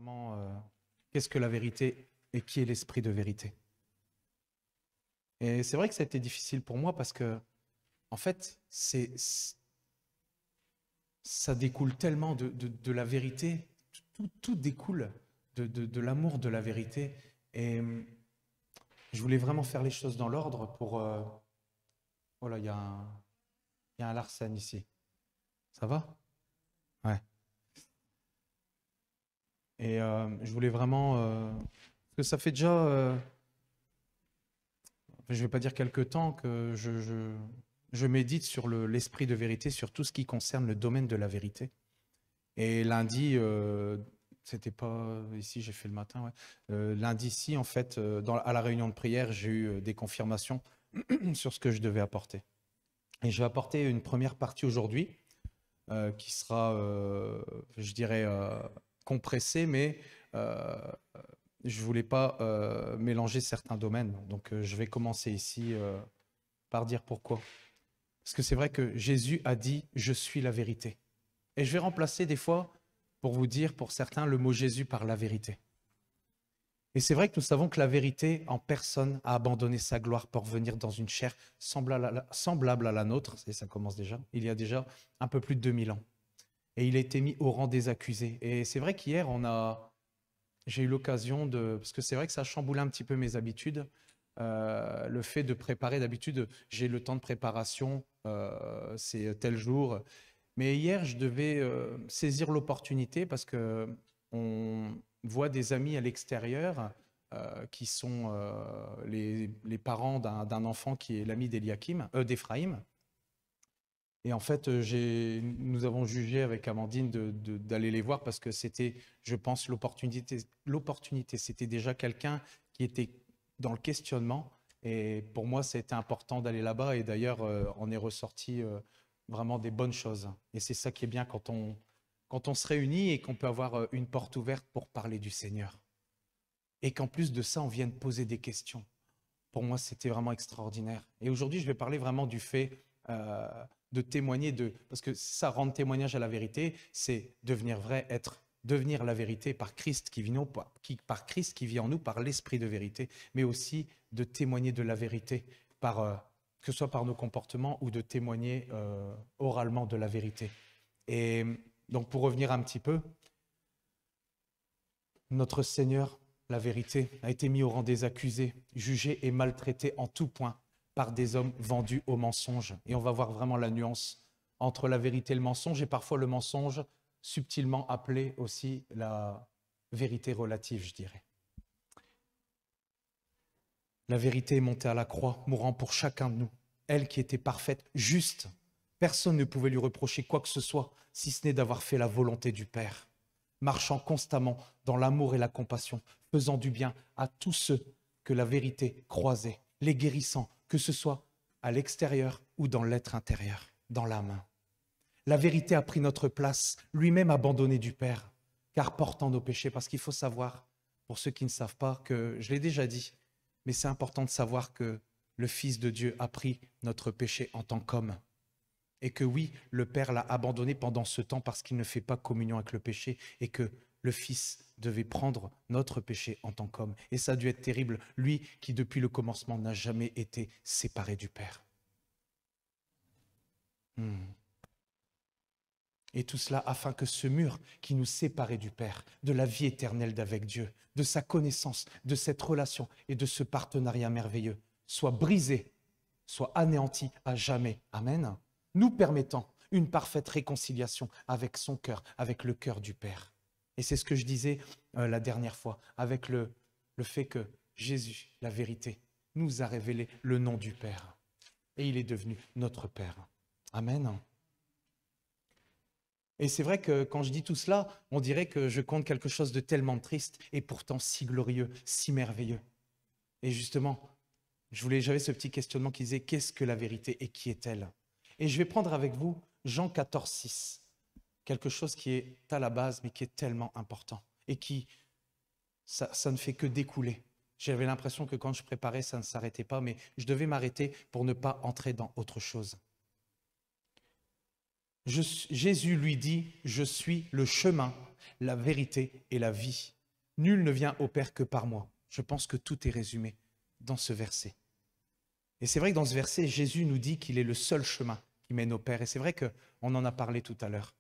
vraiment qu'est-ce que la vérité et qui est l'esprit de vérité. Et c'est vrai que ça a été difficile pour moi parce que, en fait, ça découle tellement de la vérité, tout découle de l'amour de la vérité. Et je voulais vraiment faire les choses dans l'ordre pour... voilà, il y a un Larsen ici. Ça va? Ouais. Et je voulais vraiment... parce que ça fait déjà... je ne vais pas dire quelque temps que je médite sur l'esprit de vérité, sur tout ce qui concerne le domaine de la vérité. Et lundi, c'était pas ici, j'ai fait le matin, ouais. Lundi, ici, en fait, à la réunion de prière, j'ai eu des confirmations sur ce que je devais apporter. Et je vais apporter une première partie aujourd'hui qui sera, je dirais, compressée, mais je ne voulais pas mélanger certains domaines. Donc, je vais commencer ici par dire pourquoi. Parce que c'est vrai que Jésus a dit « Je suis la vérité ». Et je vais remplacer des fois, pour vous dire, pour certains, le mot Jésus par la vérité. Et c'est vrai que nous savons que la vérité en personne a abandonné sa gloire pour venir dans une chair semblable à la nôtre, et ça commence déjà, il y a déjà un peu plus de 2000 ans. Et il a été mis au rang des accusés. Et c'est vrai qu'hier, j'ai eu l'occasion de... Parce que c'est vrai que ça a chamboulé un petit peu mes habitudes. Le fait de préparer, d'habitude, j'ai le temps de préparation, c'est tel jour. Mais hier, je devais saisir l'opportunité parce qu'on voit des amis à l'extérieur qui sont les parents d'un enfant qui est l'ami d'Éphraïm. Et en fait, nous avons jugé avec Amandine d'aller les voir parce que c'était, je pense, l'opportunité. C'était déjà quelqu'un qui était dans le questionnement. Et pour moi, c'était important d'aller là-bas. Et d'ailleurs, on est ressorti vraiment des bonnes choses. Et c'est ça qui est bien quand on se réunit et qu'on peut avoir une porte ouverte pour parler du Seigneur. Et qu'en plus de ça, on vienne poser des questions. Pour moi, c'était vraiment extraordinaire. Et aujourd'hui, je vais parler vraiment du fait de témoigner parce que ça rendre témoignage à la vérité, c'est devenir vrai, devenir la vérité par Christ qui vit en nous, par l'esprit de vérité, mais aussi de témoigner de la vérité, que ce soit par nos comportements ou de témoigner oralement de la vérité. Et donc, pour revenir un petit peu, notre Seigneur, la vérité, a été mis au rang des accusés, jugé et maltraité en tout point par des hommes vendus au mensonge. Et on va voir vraiment la nuance entre la vérité et le mensonge, et parfois le mensonge subtilement appelé aussi la vérité relative, je dirais. La vérité est montée à la croix, mourant pour chacun de nous. Elle qui était parfaite, juste. Personne ne pouvait lui reprocher quoi que ce soit, si ce n'est d'avoir fait la volonté du Père. Marchant constamment dans l'amour et la compassion, faisant du bien à tous ceux que la vérité croisait, les guérissant, que ce soit à l'extérieur ou dans l'être intérieur, dans l'âme. La vérité a pris notre place, lui-même abandonné du Père, car portant nos péchés, parce qu'il faut savoir, pour ceux qui ne savent pas, que je l'ai déjà dit, mais c'est important de savoir que le Fils de Dieu a pris notre péché en tant qu'homme. Et que oui, le Père l'a abandonné pendant ce temps parce qu'il ne fait pas communion avec le péché et que le Fils devait prendre notre péché en tant qu'homme. Et ça a dû être terrible, lui qui depuis le commencement n'a jamais été séparé du Père. Et tout cela afin que ce mur qui nous séparait du Père, de la vie éternelle d'avec Dieu, de sa connaissance, de cette relation et de ce partenariat merveilleux, soit brisé, soit anéanti à jamais. Amen. Nous permettant une parfaite réconciliation avec son cœur, avec le cœur du Père. Et c'est ce que je disais la dernière fois, avec le fait que Jésus, la vérité, nous a révélé le nom du Père. Et il est devenu notre Père. Amen. Et c'est vrai que quand je dis tout cela, on dirait que je compte quelque chose de tellement triste et pourtant si glorieux, si merveilleux. Et justement, j'avais ce petit questionnement qui disait « Qu'est-ce que la vérité et qui est-elle » Et je vais prendre avec vous Jean 14, 6, quelque chose qui est à la base, mais qui est tellement important et ça ne fait que découler. J'avais l'impression que quand je préparais, ça ne s'arrêtait pas, mais je devais m'arrêter pour ne pas entrer dans autre chose. Jésus lui dit, je suis le chemin, la vérité et la vie. Nul ne vient au Père que par moi. Je pense que tout est résumé dans ce verset. Et c'est vrai que dans ce verset, Jésus nous dit qu'il est le seul chemin qui mène au Père. Et c'est vrai qu'on en a parlé tout à l'heure.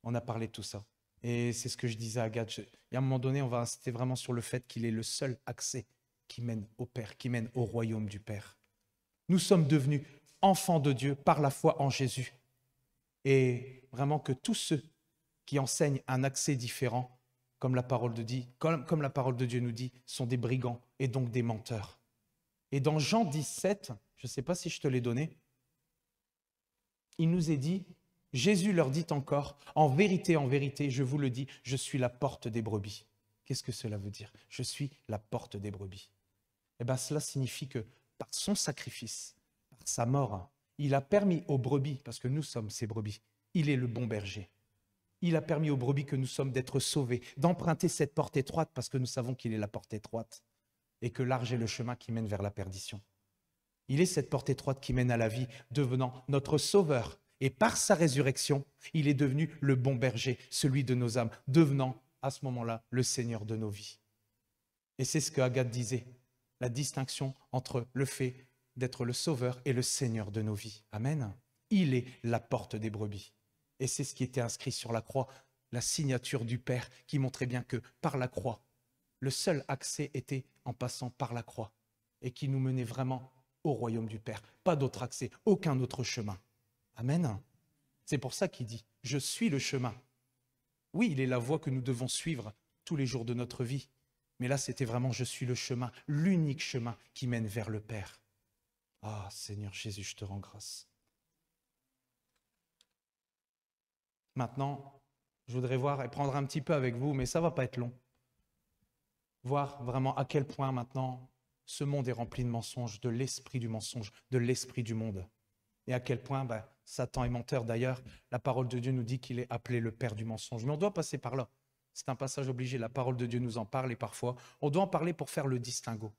On a parlé de tout ça. Et c'est ce que je disais à Agathe. Il y a un moment donné, on va insister vraiment sur le fait qu'il est le seul accès qui mène au Père, qui mène au royaume du Père. Nous sommes devenus enfants de Dieu par la foi en Jésus. Et vraiment que tous ceux qui enseignent un accès différent, comme la parole de Dieu nous dit, sont des brigands et donc des menteurs. Et dans Jean 17, je ne sais pas si je te l'ai donné, il nous est dit, Jésus leur dit encore, en vérité, je vous le dis, je suis la porte des brebis. Qu'est-ce que cela veut dire? Je suis la porte des brebis. Eh bien, cela signifie que par son sacrifice, par sa mort, il a permis aux brebis, parce que nous sommes ces brebis, il est le bon berger. Il a permis aux brebis que nous sommes d'être sauvés, d'emprunter cette porte étroite, parce que nous savons qu'il est la porte étroite et que large est le chemin qui mène vers la perdition. Il est cette porte étroite qui mène à la vie, devenant notre sauveur. Et par sa résurrection, il est devenu le bon berger, celui de nos âmes, devenant à ce moment-là le Seigneur de nos vies. Et c'est ce que Agathe disait, la distinction entre le fait d'être le sauveur et le Seigneur de nos vies. Amen. Il est la porte des brebis. Et c'est ce qui était inscrit sur la croix, la signature du Père qui montrait bien que par la croix, le seul accès était en passant par la croix et qui nous menait vraiment au royaume du Père. Pas d'autre accès, aucun autre chemin. Amen. C'est pour ça qu'il dit, je suis le chemin. Oui, il est la voie que nous devons suivre tous les jours de notre vie. Mais là, c'était vraiment, je suis le chemin, l'unique chemin qui mène vers le Père. Ah, Seigneur Jésus, je te rends grâce. Maintenant, je voudrais voir et prendre un petit peu avec vous, mais ça ne va pas être long. Voir vraiment à quel point maintenant ce monde est rempli de mensonges, de l'esprit du mensonge, de l'esprit du monde. Et à quel point Satan est menteur. D'ailleurs, la parole de Dieu nous dit qu'il est appelé le père du mensonge. Mais on doit passer par là. C'est un passage obligé. La parole de Dieu nous en parle et parfois, on doit en parler pour faire le distinguo.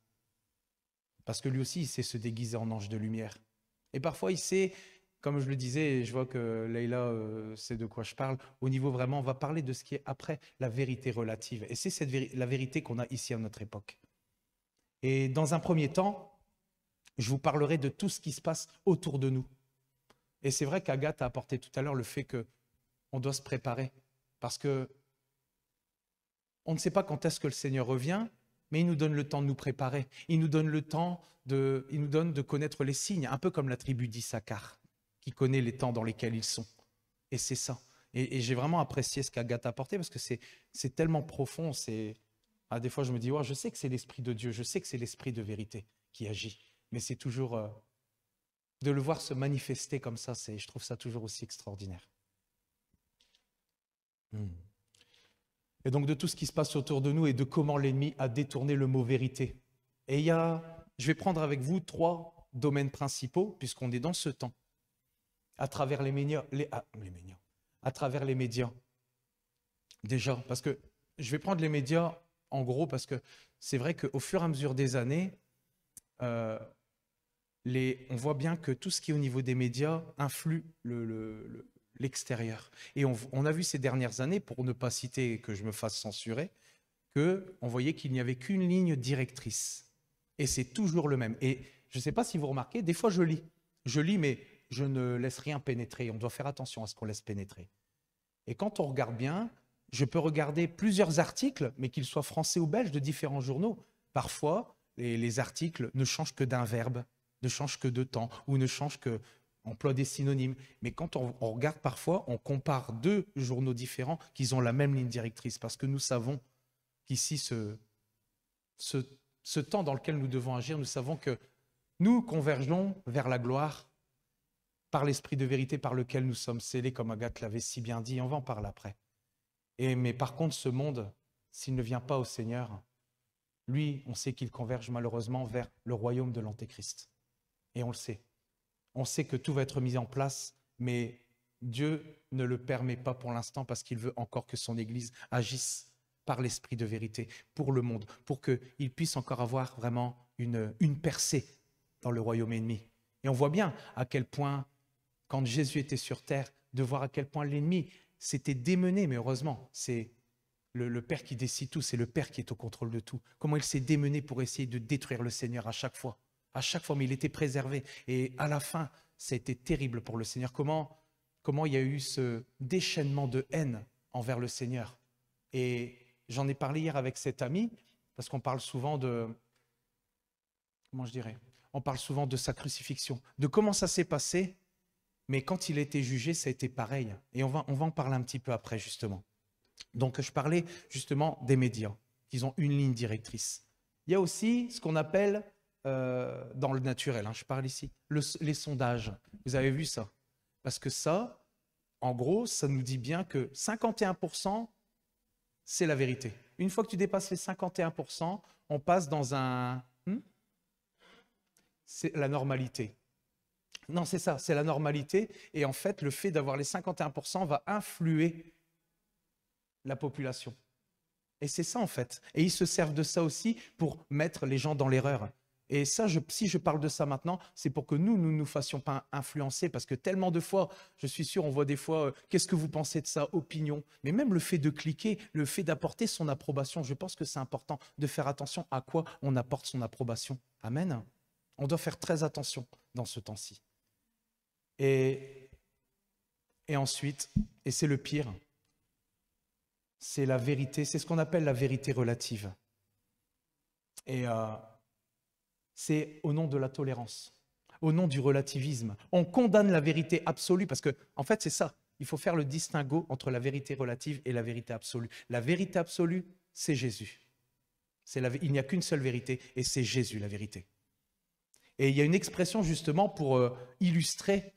Parce que lui aussi, il sait se déguiser en ange de lumière. Et parfois, il sait, comme je le disais, et je vois que Leïla sait de quoi je parle, au niveau vraiment, on va parler de ce qui est après la vérité relative. Et c'est la vérité qu'on a ici à notre époque. Et dans un premier temps, je vous parlerai de tout ce qui se passe autour de nous. Et c'est vrai qu'Agathe a apporté tout à l'heure le fait qu'on doit se préparer. Parce que on ne sait pas quand est-ce que le Seigneur revient, mais il nous donne le temps de nous préparer. Il nous donne le temps de connaître les signes, un peu comme la tribu d'Issachar, qui connaît les temps dans lesquels ils sont. Et c'est ça. Et j'ai vraiment apprécié ce qu'Agathe a apporté, parce que c'est tellement profond. Des fois, je me dis, ouais, je sais que c'est l'Esprit de Dieu, je sais que c'est l'Esprit de vérité qui agit. Mais c'est toujours, de le voir se manifester comme ça, je trouve ça toujours aussi extraordinaire. Et donc de tout ce qui se passe autour de nous et de comment l'ennemi a détourné le mot vérité. Et je vais prendre avec vous 3 domaines principaux, puisqu'on est dans ce temps, à travers les médias, à travers les médias. Déjà, parce que je vais prendre les médias en gros, parce que c'est vrai qu'au fur et à mesure des années, on voit bien que tout ce qui est au niveau des médias influe l'extérieur. Et on a vu ces dernières années, pour ne pas citer que je me fasse censurer, qu'on voyait qu'il n'y avait qu'une ligne directrice. Et c'est toujours le même. Et je ne sais pas si vous remarquez, des fois je lis, mais je ne laisse rien pénétrer. On doit faire attention à ce qu'on laisse pénétrer. Et quand on regarde bien, je peux regarder plusieurs articles, mais qu'ils soient français ou belges, de différents journaux. Parfois, les articles ne changent que d'un verbe, ne changent que de temps, ou ne changent que emploient des synonymes. Mais quand on regarde parfois, on compare 2 journaux différents qui ont la même ligne directrice, parce que nous savons qu'ici, ce temps dans lequel nous devons agir, nous savons que nous convergeons vers la gloire par l'esprit de vérité par lequel nous sommes scellés, comme Agathe l'avait si bien dit, on va en parler après. Mais par contre, ce monde, s'il ne vient pas au Seigneur, lui, on sait qu'il converge malheureusement vers le royaume de l'Antéchrist. Et on le sait. On sait que tout va être mis en place, mais Dieu ne le permet pas pour l'instant parce qu'il veut encore que son Église agisse par l'esprit de vérité pour le monde, pour qu'il puisse encore avoir vraiment une percée dans le royaume ennemi. Et on voit bien à quel point, quand Jésus était sur terre, de voir à quel point l'ennemi s'était démené, mais heureusement, c'est le Père qui décide tout, c'est le Père qui est au contrôle de tout. Comment il s'est démené pour essayer de détruire le Seigneur à chaque fois, mais il était préservé. Et à la fin, ça a été terrible pour le Seigneur. Comment il y a eu ce déchaînement de haine envers le Seigneur. Et j'en ai parlé hier avec cet ami, parce qu'on parle souvent de, comment je dirais, on parle souvent de sa crucifixion, de comment ça s'est passé, mais quand il a été jugé, ça a été pareil. Et on va en parler un petit peu après, justement. Donc, je parlais justement des médias, qu'ils ont une ligne directrice. Il y a aussi ce qu'on appelle, dans le naturel, je parle ici, les sondages. Vous avez vu ça? Parce que ça, en gros, ça nous dit bien que 51%, c'est la vérité. Une fois que tu dépasses les 51%, on passe dans c'est la normalité. Non, c'est ça, c'est la normalité. Et en fait, le fait d'avoir les 51% va influer la population. Et c'est ça, en fait. Et ils se servent de ça aussi pour mettre les gens dans l'erreur. Et ça, si je parle de ça maintenant, c'est pour que nous ne nous fassions pas influencer, parce que tellement de fois, je suis sûr, on voit des fois, qu'est-ce que vous pensez de ça, opinion. Mais même le fait de cliquer, le fait d'apporter son approbation, je pense que c'est important de faire attention à quoi on apporte son approbation. Amen. On doit faire très attention dans ce temps-ci. Et ensuite, et c'est le pire, c'est la vérité, c'est ce qu'on appelle la vérité relative. Et c'est au nom de la tolérance, au nom du relativisme. On condamne la vérité absolue parce que, en fait, c'est ça. Il faut faire le distinguo entre la vérité relative et la vérité absolue. La vérité absolue, c'est Jésus. Il n'y a qu'une seule vérité et c'est Jésus, la vérité. Et il y a une expression justement pour illustrer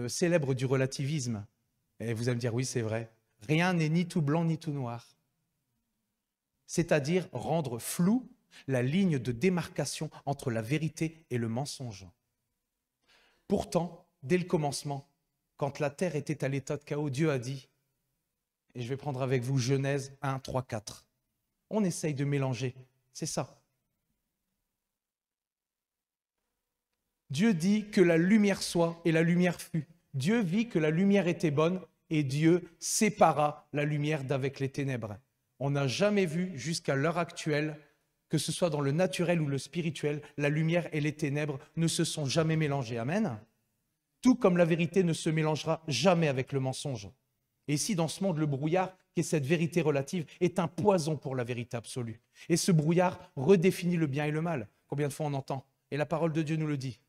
célèbre du relativisme. Et vous allez me dire, oui, c'est vrai. Rien n'est ni tout blanc ni tout noir. C'est-à-dire rendre flou la ligne de démarcation entre la vérité et le mensonge. Pourtant, dès le commencement, quand la terre était à l'état de chaos, Dieu a dit, et je vais prendre avec vous Genèse 1, 3, 4. On essaye de mélanger, c'est ça. Dieu dit que la lumière soit et la lumière fut. Dieu vit que la lumière était bonne et Dieu sépara la lumière d'avec les ténèbres. On n'a jamais vu jusqu'à l'heure actuelle, que ce soit dans le naturel ou le spirituel, la lumière et les ténèbres ne se sont jamais mélangées. Amen. Tout comme la vérité ne se mélangera jamais avec le mensonge. Et ici, dans ce monde, le brouillard, qui est cette vérité relative, est un poison pour la vérité absolue. Et ce brouillard redéfinit le bien et le mal. Combien de fois on entend? Et la parole de Dieu nous le dit.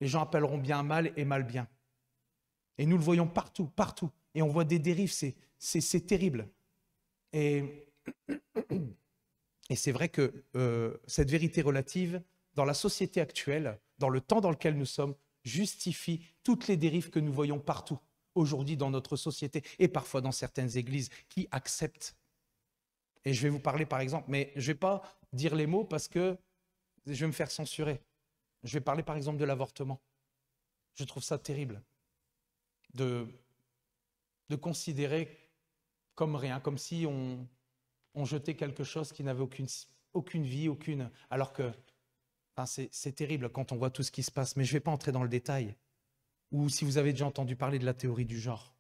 Les gens appelleront bien mal et mal bien. Et nous le voyons partout, partout. Et on voit des dérives, c'est terrible. Et c'est vrai que cette vérité relative, dans la société actuelle, dans le temps dans lequel nous sommes, justifie toutes les dérives que nous voyons partout, aujourd'hui dans notre société et parfois dans certaines églises qui acceptent. Et je vais vous parler par exemple, mais je ne vais pas dire les mots parce que je vais me faire censurer. Je vais parler par exemple de l'avortement. Je trouve ça terrible de considérer comme rien, comme si on jetait quelque chose qui n'avait aucune vie, alors que c'est terrible quand on voit tout ce qui se passe, mais je ne vais pas entrer dans le détail. Ou si vous avez déjà entendu parler de la théorie du genre,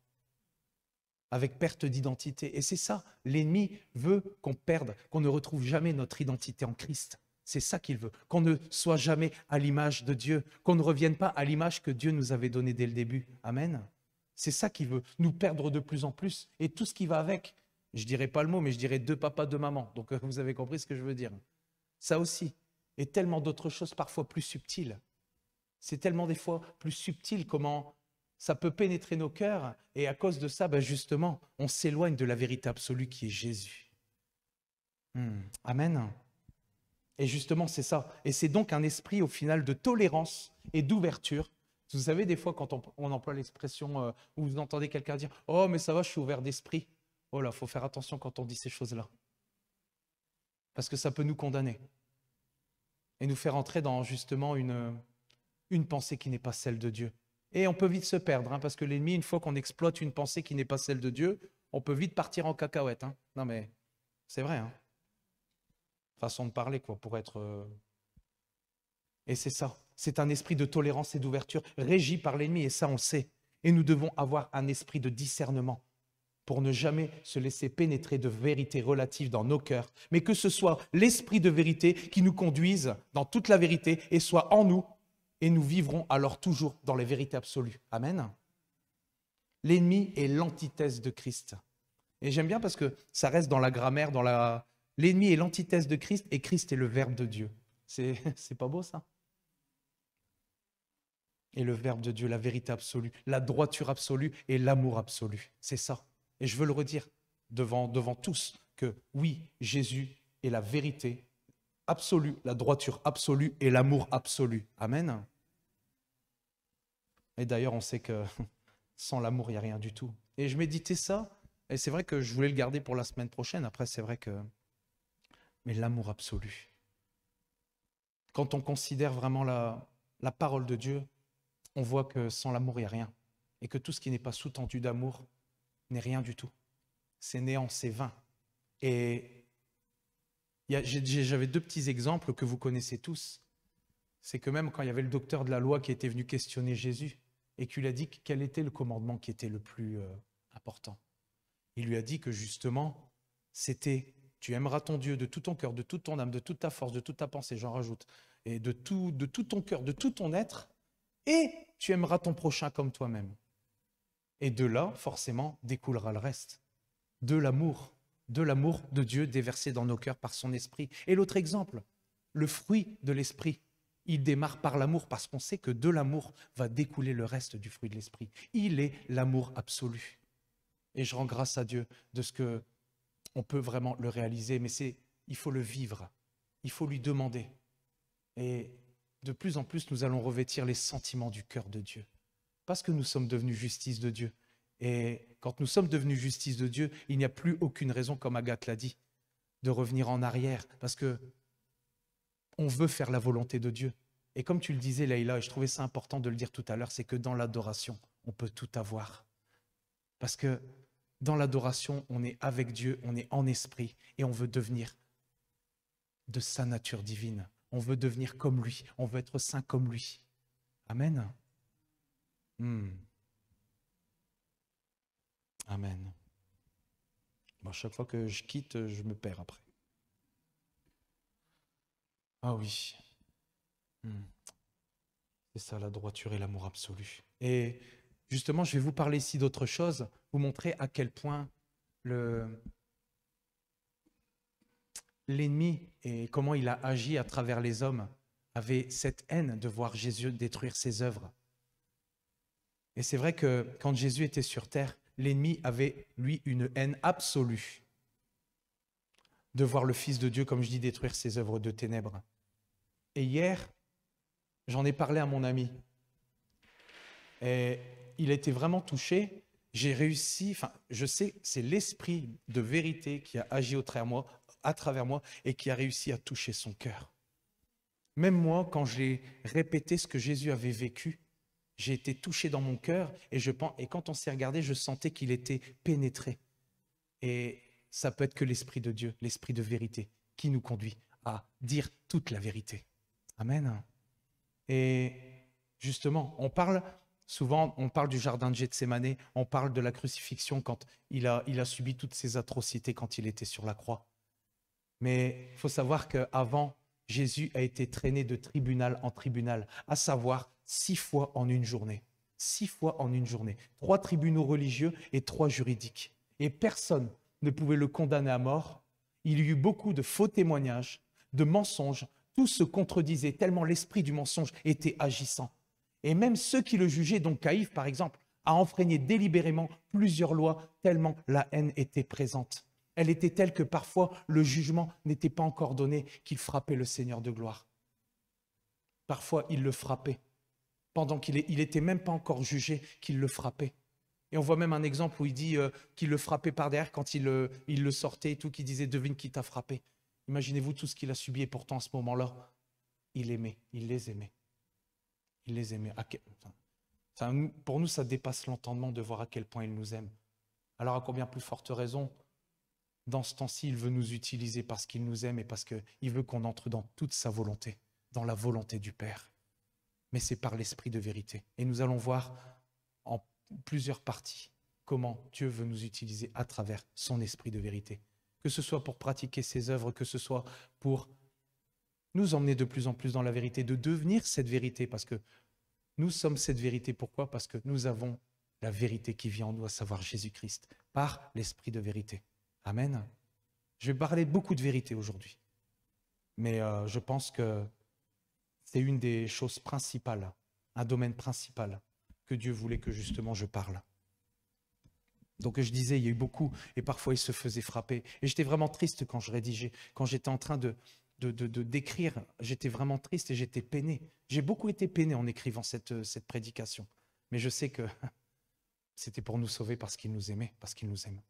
avec perte d'identité. Et c'est ça, l'ennemi veut qu'on perde, qu'on ne retrouve jamais notre identité en Christ. C'est ça qu'il veut, qu'on ne soit jamais à l'image de Dieu, qu'on ne revienne pas à l'image que Dieu nous avait donnée dès le début. Amen. C'est ça qu'il veut, nous perdre de plus en plus. Et tout ce qui va avec, je ne dirais pas le mot, mais je dirais deux papas, deux mamans. Donc vous avez compris ce que je veux dire. Ça aussi. Et tellement d'autres choses parfois plus subtiles. C'est tellement des fois plus subtil comment ça peut pénétrer nos cœurs. Et à cause de ça, justement, on s'éloigne de la vérité absolue qui est Jésus. Amen. Et justement, c'est ça. Et c'est donc un esprit, au final, de tolérance et d'ouverture. Vous savez, des fois, quand on emploie l'expression où vous entendez quelqu'un dire « Oh, mais ça va, je suis ouvert d'esprit ». Oh là, il faut faire attention quand on dit ces choses-là. Parce que ça peut nous condamner. Et nous faire entrer dans, justement, une pensée qui n'est pas celle de Dieu. Et on peut vite se perdre, parce que l'ennemi, une fois qu'on exploite une pensée qui n'est pas celle de Dieu, on peut vite partir en cacahuète. Non, mais c'est vrai. Façon de parler, quoi, pour être... Et c'est ça. C'est un esprit de tolérance et d'ouverture régi par l'ennemi, et ça, on le sait. Et nous devons avoir un esprit de discernement pour ne jamais se laisser pénétrer de vérités relatives dans nos cœurs, mais que ce soit l'esprit de vérité qui nous conduise dans toute la vérité et soit en nous, et nous vivrons alors toujours dans les vérités absolues. Amen. L'ennemi est l'antithèse de Christ. Et j'aime bien parce que ça reste dans la grammaire, l'ennemi est l'antithèse de Christ et Christ est le Verbe de Dieu. C'est pas beau ça? Et le Verbe de Dieu, la vérité absolue, la droiture absolue et l'amour absolu. C'est ça. Et je veux le redire devant tous que oui, Jésus est la vérité absolue, la droiture absolue et l'amour absolu. Amen. Et d'ailleurs, on sait que sans l'amour, il n'y a rien du tout. Et je méditais ça, et c'est vrai que je voulais le garder pour la semaine prochaine. Après, c'est vrai que... Mais l'amour absolu. Quand on considère vraiment la parole de Dieu, on voit que sans l'amour, il n'y a rien. Et que tout ce qui n'est pas sous-tendu d'amour n'est rien du tout. C'est néant, c'est vain. Et j'avais 2 petits exemples que vous connaissez tous. C'est que même quand il y avait le docteur de la loi qui était venu questionner Jésus et qui lui a dit quel était le commandement qui était le plus important. Il lui a dit que justement, c'était « tu aimeras ton Dieu de tout ton cœur, de toute ton âme, de toute ta force, de toute ta pensée », j'en rajoute, et de tout ton cœur, de tout ton être, et tu aimeras ton prochain comme toi-même. Et de là, forcément, découlera le reste. De l'amour de Dieu déversé dans nos cœurs par son esprit. Et l'autre exemple, le fruit de l'esprit, il démarre par l'amour parce qu'on sait que de l'amour va découler le reste du fruit de l'esprit. Il est l'amour absolu. Et je rends grâce à Dieu de ce que on peut vraiment le réaliser, mais il faut le vivre, il faut lui demander. Et de plus en plus, nous allons revêtir les sentiments du cœur de Dieu. Parce que nous sommes devenus justice de Dieu. Et quand nous sommes devenus justice de Dieu, il n'y a plus aucune raison, comme Agathe l'a dit, de revenir en arrière. Parce que on veut faire la volonté de Dieu. Et comme tu le disais, Leïla, et je trouvais ça important de le dire tout à l'heure, c'est que dans l'adoration, on peut tout avoir. Parce que dans l'adoration, on est avec Dieu, on est en esprit, et on veut devenir de sa nature divine. On veut devenir comme lui, on veut être saint comme lui. Amen. Amen. Bon, chaque fois que je quitte, je me perds après. Ah oui. C'est ça, la droiture et l'amour absolu. Et justement, je vais vous parler ici d'autre chose, vous montrer à quel point l'ennemi et comment il a agi à travers les hommes avait cette haine de voir Jésus détruire ses œuvres. Et c'est vrai que quand Jésus était sur terre, l'ennemi avait, lui, une haine absolue de voir le Fils de Dieu, comme je dis, détruire ses œuvres de ténèbres. Et hier, j'en ai parlé à mon ami. Et il a été vraiment touché. J'ai réussi, je sais, c'est l'esprit de vérité qui a agi à travers moi et qui a réussi à toucher son cœur. Même moi, quand j'ai répété ce que Jésus avait vécu, j'ai été touché dans mon cœur et quand on s'est regardé, je sentais qu'il était pénétré. Et ça peut être que l'Esprit de Dieu, l'Esprit de vérité, qui nous conduit à dire toute la vérité. Amen. Et justement, on parle du jardin de Gethsémanée, on parle de la crucifixion quand il a subi toutes ces atrocités quand il était sur la croix. Mais il faut savoir qu'avant, Jésus a été traîné de tribunal en tribunal, à savoir 6 fois en une journée. 6 fois en une journée. 3 tribunaux religieux et 3 juridiques. Et personne ne pouvait le condamner à mort. Il y eut beaucoup de faux témoignages, de mensonges. Tout se contredisait tellement l'esprit du mensonge était agissant. Et même ceux qui le jugeaient, donc Caïphe par exemple, a enfreigné délibérément plusieurs lois tellement la haine était présente. Elle était telle que parfois le jugement n'était pas encore donné qu'il frappait le Seigneur de gloire. Parfois il le frappait, pendant qu'il n'était même pas encore jugé, qu'il le frappait. Et on voit même un exemple où il dit qu'il le frappait par derrière quand il le sortait et tout, qu'il disait « devine qui t'a frappé ». Imaginez-vous tout ce qu'il a subi et pourtant à ce moment-là, il aimait, il les aimait. Il les aimait. Pour nous, ça dépasse l'entendement de voir à quel point il nous aime. Alors à combien plus forte raison, dans ce temps-ci, il veut nous utiliser parce qu'il nous aime et parce qu'il veut qu'on entre dans toute sa volonté, dans la volonté du Père. Mais c'est par l'esprit de vérité. Et nous allons voir plusieurs parties comment Dieu veut nous utiliser à travers son esprit de vérité. Que ce soit pour pratiquer ses œuvres, que ce soit pour nous emmener de plus en plus dans la vérité, de devenir cette vérité, parce que nous sommes cette vérité. Pourquoi? Parce que nous avons la vérité qui vit en nous, à savoir Jésus-Christ, par l'esprit de vérité. Amen. Je vais parler beaucoup de vérité aujourd'hui, mais je pense que c'est une des choses principales, un domaine principal que Dieu voulait que justement je parle. Donc je disais, il y a eu beaucoup, et parfois il se faisait frapper. Et j'étais vraiment triste quand je rédigeais, quand j'étais en train d'écrire, j'étais vraiment triste et j'étais peiné. J'ai beaucoup été peiné en écrivant cette prédication. Mais je sais que c'était pour nous sauver parce qu'il nous aimait, parce qu'il nous aime.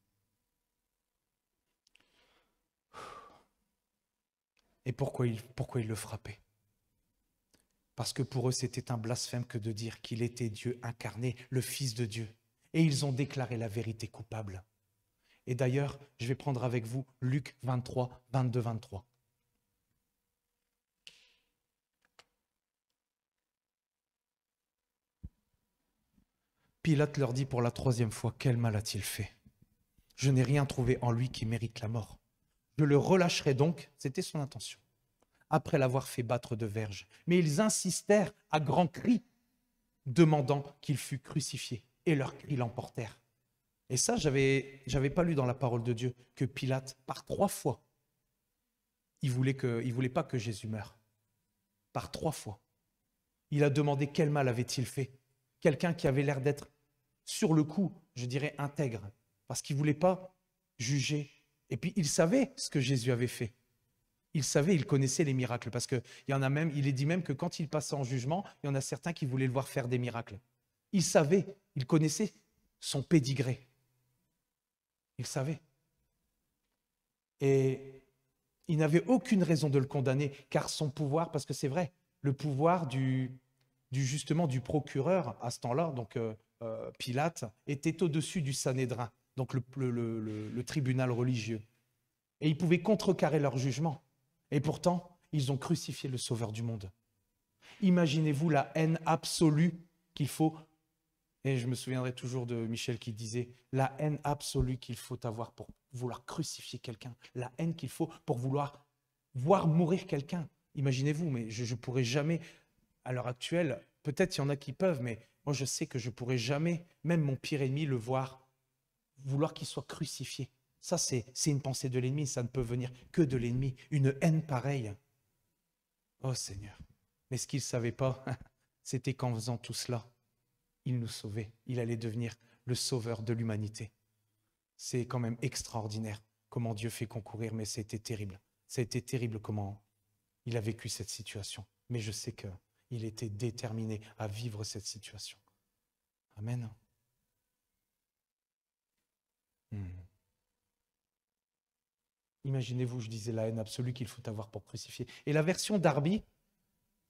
Et pourquoi il le frappait? Parce que pour eux, c'était un blasphème que de dire qu'il était Dieu incarné, le Fils de Dieu. Et ils ont déclaré la vérité coupable. Et d'ailleurs, je vais prendre avec vous Luc 23, 22, 23. Pilate leur dit pour la 3e fois, quel mal a-t-il fait? Je n'ai rien trouvé en lui qui mérite la mort. Je le relâcherai donc, c'était son intention, après l'avoir fait battre de verges. Mais ils insistèrent à grands cris, demandant qu'il fût crucifié. Et leurs cris l'emportèrent. Et ça, j'avais pas lu dans la parole de Dieu que Pilate, par 3 fois, il voulait pas que Jésus meure. Par 3 fois. Il a demandé quel mal avait-il fait. Quelqu'un qui avait l'air d'être sur le coup, je dirais intègre, parce qu'il ne voulait pas juger. Et puis il savait ce que Jésus avait fait. Il savait, il connaissait les miracles, parce qu'il y en a même, il est dit même que quand il passait en jugement, il y en a certains qui voulaient le voir faire des miracles. Il savait, il connaissait son pédigré. Il savait. Et il n'avait aucune raison de le condamner, car son pouvoir, parce que c'est vrai, le pouvoir justement du procureur à ce temps-là, donc Pilate, était au-dessus du Sanhédrin, donc le tribunal religieux. Et il pouvait contrecarrer leur jugement. Et pourtant, ils ont crucifié le Sauveur du monde. Imaginez-vous la haine absolue qu'il faut. Et je me souviendrai toujours de Michel qui disait la haine absolue qu'il faut avoir pour vouloir crucifier quelqu'un, la haine qu'il faut pour vouloir voir mourir quelqu'un. Imaginez-vous, mais je ne pourrais jamais, à l'heure actuelle, peut-être il y en a qui peuvent, mais moi je sais que je ne pourrais jamais, même mon pire ennemi, le voir, vouloir qu'il soit crucifié. Ça, c'est une pensée de l'ennemi, ça ne peut venir que de l'ennemi, une haine pareille. Oh Seigneur, mais ce qu'il ne savait pas, c'était qu'en faisant tout cela, il nous sauvait, il allait devenir le sauveur de l'humanité. C'est quand même extraordinaire comment Dieu fait concourir, mais c'était terrible. Ça a été terrible comment il a vécu cette situation. Mais je sais qu'il était déterminé à vivre cette situation. Amen. Imaginez-vous, je disais la haine absolue qu'il faut avoir pour crucifier. Et la version Darby,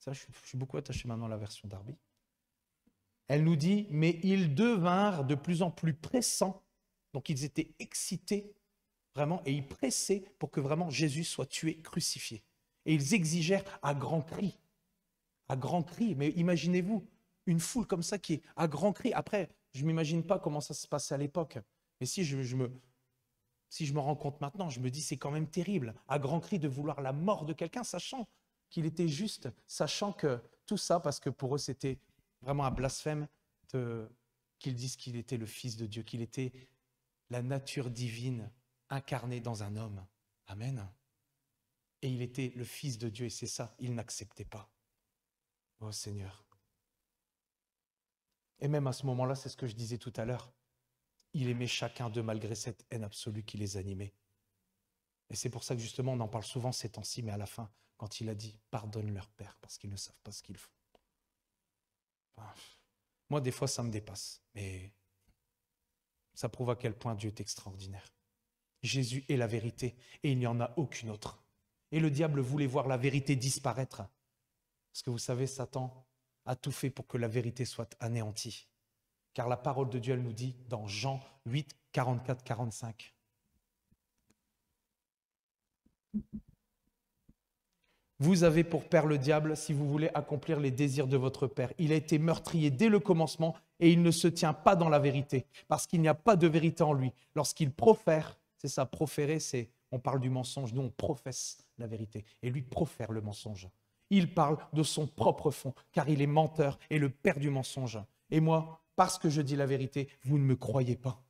ça, je suis beaucoup attaché maintenant à la version Darby. Elle nous dit, mais ils devinrent de plus en plus pressants. Donc ils étaient excités, vraiment, et ils pressaient pour que vraiment Jésus soit tué, crucifié. Et ils exigèrent à grands cris. À grands cris, mais imaginez-vous, une foule comme ça qui est à grands cris. Après, je ne m'imagine pas comment ça se passait à l'époque. Mais si je me rends compte maintenant, je me dis c'est quand même terrible, à grands cris de vouloir la mort de quelqu'un, sachant qu'il était juste, sachant que tout ça, parce que pour eux c'était vraiment un blasphème qu'ils disent qu'il était le Fils de Dieu, qu'il était la nature divine incarnée dans un homme. Amen. Et il était le Fils de Dieu et c'est ça, ils n'acceptaient pas. Oh Seigneur. Et même à ce moment-là, c'est ce que je disais tout à l'heure, il aimait chacun d'eux malgré cette haine absolue qui les animait. Et c'est pour ça que justement on en parle souvent ces temps-ci, mais à la fin, quand il a dit « Pardonne leur Père parce qu'ils ne savent pas ce qu'ils font ». Moi, des fois, ça me dépasse, mais ça prouve à quel point Dieu est extraordinaire. Jésus est la vérité et il n'y en a aucune autre. Et le diable voulait voir la vérité disparaître. Parce que vous savez, Satan a tout fait pour que la vérité soit anéantie. Car la parole de Dieu, elle nous dit dans Jean 8, 44, 45. Vous avez pour père le diable si vous voulez accomplir les désirs de votre père. Il a été meurtrier dès le commencement et il ne se tient pas dans la vérité, parce qu'il n'y a pas de vérité en lui. Lorsqu'il profère, c'est ça, proférer, c'est, on parle du mensonge, nous on professe la vérité, et lui profère le mensonge. Il parle de son propre fond, car il est menteur et le père du mensonge. Et moi, parce que je dis la vérité, vous ne me croyez pas.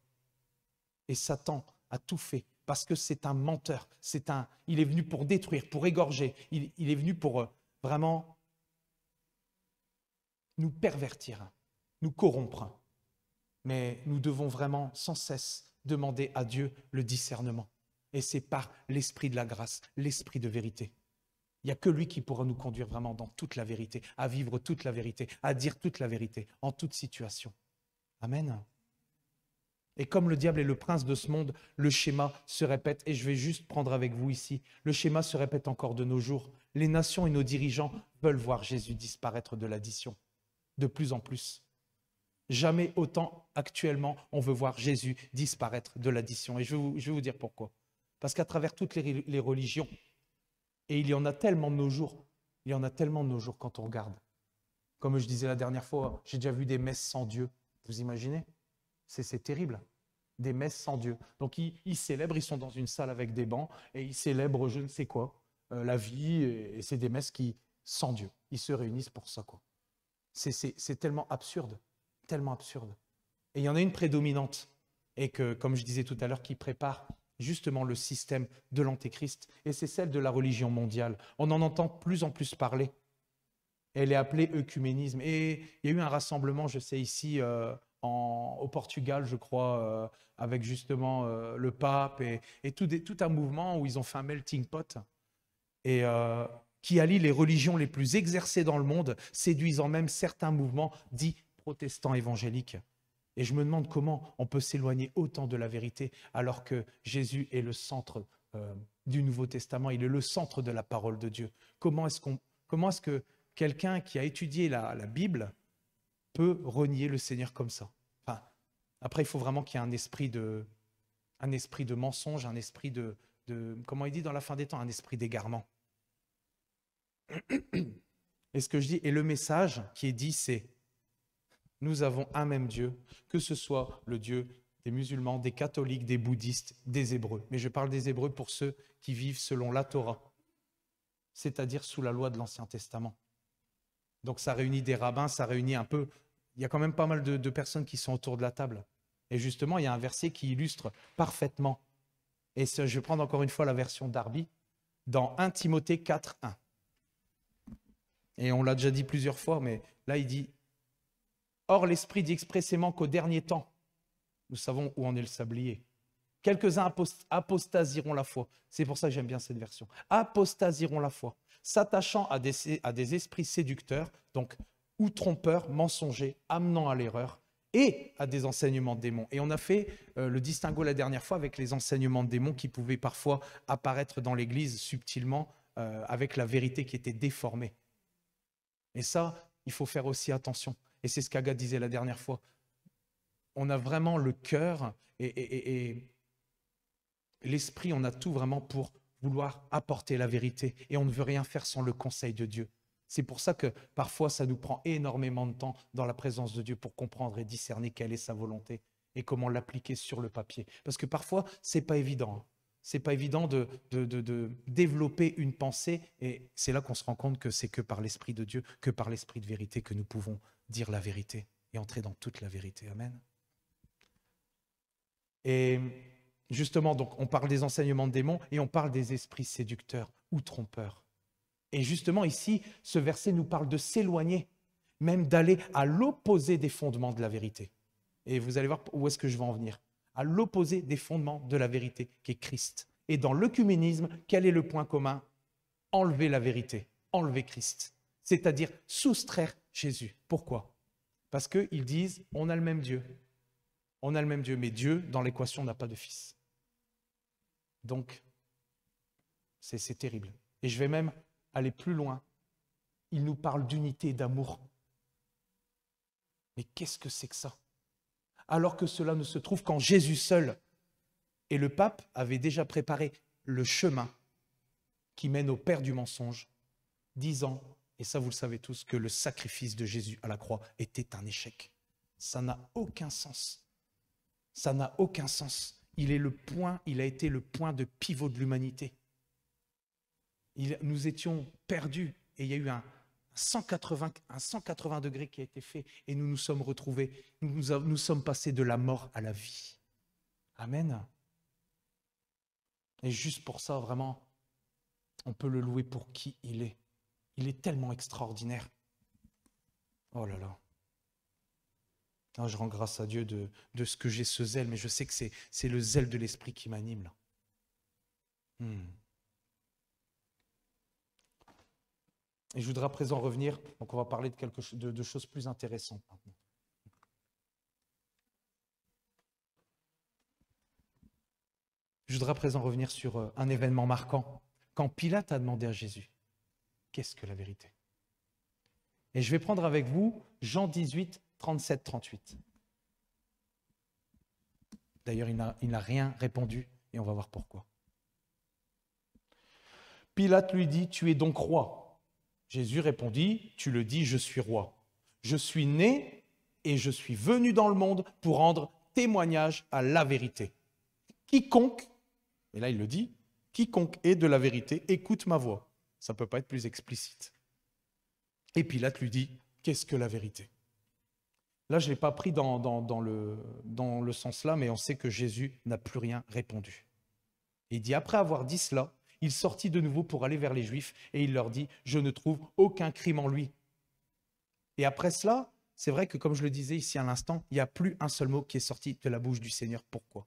Et Satan a tout fait, parce que c'est un menteur, il est venu pour détruire, pour égorger, il est venu pour vraiment nous pervertir, nous corrompre. Mais nous devons vraiment sans cesse demander à Dieu le discernement. Et c'est par l'esprit de la grâce, l'esprit de vérité. Il n'y a que lui qui pourra nous conduire vraiment dans toute la vérité, à vivre toute la vérité, à dire toute la vérité, en toute situation. Amen. Et comme le diable est le prince de ce monde, le schéma se répète, et je vais juste prendre avec vous ici, le schéma se répète encore de nos jours. Les nations et nos dirigeants veulent voir Jésus disparaître de l'addition, de plus en plus. Jamais autant actuellement on veut voir Jésus disparaître de l'addition. Et je vais vous dire pourquoi. Parce qu'à travers toutes les religions, et il y en a tellement de nos jours, quand on regarde. Comme je disais la dernière fois, j'ai déjà vu des messes sans Dieu. Vous imaginez? C'est terrible. Des messes sans Dieu. Donc ils célèbrent, ils sont dans une salle avec des bancs, et ils célèbrent je ne sais quoi, la vie, et c'est des messes sans Dieu. Ils se réunissent pour ça, quoi. C'est tellement absurde. Tellement absurde. Et il y en a une prédominante, et que, comme je disais tout à l'heure, qui prépare justement le système de l'Antéchrist, et c'est celle de la religion mondiale. On en entend plus en plus parler. Elle est appelée œcuménisme. Et il y a eu un rassemblement, je sais, ici au Portugal, je crois, avec justement le pape, et tout un mouvement où ils ont fait un melting pot, et qui allie les religions les plus exercées dans le monde, séduisant même certains mouvements dits protestants évangéliques. Et je me demande comment on peut s'éloigner autant de la vérité alors que Jésus est le centre du Nouveau Testament, il est le centre de la parole de Dieu. Comment est-ce que quelqu'un qui a étudié la Bible peut renier le Seigneur comme ça? Enfin, après, il faut vraiment qu'il y ait un esprit de mensonge, un esprit de comment il dit dans la fin des temps, un esprit d'égarement. Et ce que je dis, et le message qui est dit, c'est: nous avons un même Dieu, que ce soit le Dieu des musulmans, des catholiques, des bouddhistes, des Hébreux. Mais je parle des Hébreux pour ceux qui vivent selon la Torah, c'est-à-dire sous la loi de l'Ancien Testament. Donc ça réunit des rabbins, ça réunit un peu... Il y a quand même pas mal de personnes qui sont autour de la table. Et justement, il y a un verset qui illustre parfaitement. Et je vais prendre encore une fois la version Darby, dans 1 Timothée 4, 1. Et on l'a déjà dit plusieurs fois, mais là il dit: or l'Esprit dit expressément qu'au dernier temps, nous savons où en est le sablier. Quelques-uns apostasieront la foi. C'est pour ça que j'aime bien cette version. Apostasieront la foi, s'attachant à des esprits séducteurs, donc ou trompeurs, mensongers, amenant à l'erreur, et à des enseignements de démons. Et on a fait le distinguo la dernière fois avec les enseignements de démons qui pouvaient parfois apparaître dans l'Église subtilement, avec la vérité qui était déformée. Et ça, il faut faire aussi attention. Et c'est ce qu'Agathe disait la dernière fois. On a vraiment le cœur et l'esprit, on a tout vraiment pour vouloir apporter la vérité. Et on ne veut rien faire sans le conseil de Dieu. C'est pour ça que parfois, ça nous prend énormément de temps dans la présence de Dieu pour comprendre et discerner quelle est sa volonté et comment l'appliquer sur le papier. Parce que parfois, ce n'est pas évident. Ce n'est pas évident de développer une pensée, et c'est là qu'on se rend compte que c'est que par l'Esprit de Dieu, que par l'Esprit de vérité que nous pouvons dire la vérité et entrer dans toute la vérité. Amen. Et justement, donc, on parle des enseignements de démons et on parle des esprits séducteurs ou trompeurs. Et justement ici, ce verset nous parle de s'éloigner, même d'aller à l'opposé des fondements de la vérité. Et vous allez voir où est-ce que je vais en venir. À l'opposé des fondements de la vérité qui est Christ. Et dans l'œcuménisme, quel est le point commun? Enlever la vérité, enlever Christ. C'est-à-dire soustraire Jésus. Pourquoi? Parce qu'ils disent, on a le même Dieu. On a le même Dieu, mais Dieu, dans l'équation, n'a pas de fils. Donc, c'est terrible. Et je vais même aller plus loin. Il nous parle d'unité et d'amour. Mais qu'est-ce que c'est que ça? Alors que cela ne se trouve qu'en Jésus seul. Et le pape avait déjà préparé le chemin qui mène au père du mensonge, disant, et ça vous le savez tous, que le sacrifice de Jésus à la croix était un échec. Ça n'a aucun sens. Ça n'a aucun sens. Il a été le point de pivot de l'humanité. Nous étions perdus et il y a eu un 180 degrés qui a été fait et nous nous sommes retrouvés. Nous sommes passés de la mort à la vie. Amen. Et juste pour ça, vraiment, on peut le louer pour qui il est. Il est tellement extraordinaire. Oh là là. Ah, je rends grâce à Dieu de ce que j'ai ce zèle, mais je sais que c'est le zèle de l'esprit qui m'anime là. Et je voudrais à présent revenir, donc on va parler de choses plus intéressantes maintenant. Je voudrais à présent revenir sur un événement marquant. Quand Pilate a demandé à Jésus, qu'est-ce que la vérité? Et je vais prendre avec vous Jean 18, 37, 38. D'ailleurs, il n'a rien répondu et on va voir pourquoi. Pilate lui dit, tu es donc roi. Jésus répondit, tu le dis, je suis roi. Je suis né et je suis venu dans le monde pour rendre témoignage à la vérité. Quiconque, et là il le dit, quiconque est de la vérité, écoute ma voix. Ça ne peut pas être plus explicite. Et Pilate lui dit, qu'est-ce que la vérité? Là, je ne l'ai pas pris dans le sens là, mais on sait que Jésus n'a plus rien répondu. Et il dit, après avoir dit cela, il sortit de nouveau pour aller vers les Juifs et il leur dit, je ne trouve aucun crime en lui. Et après cela, c'est vrai que comme je le disais ici à l'instant, il n'y a plus un seul mot qui est sorti de la bouche du Seigneur. Pourquoi?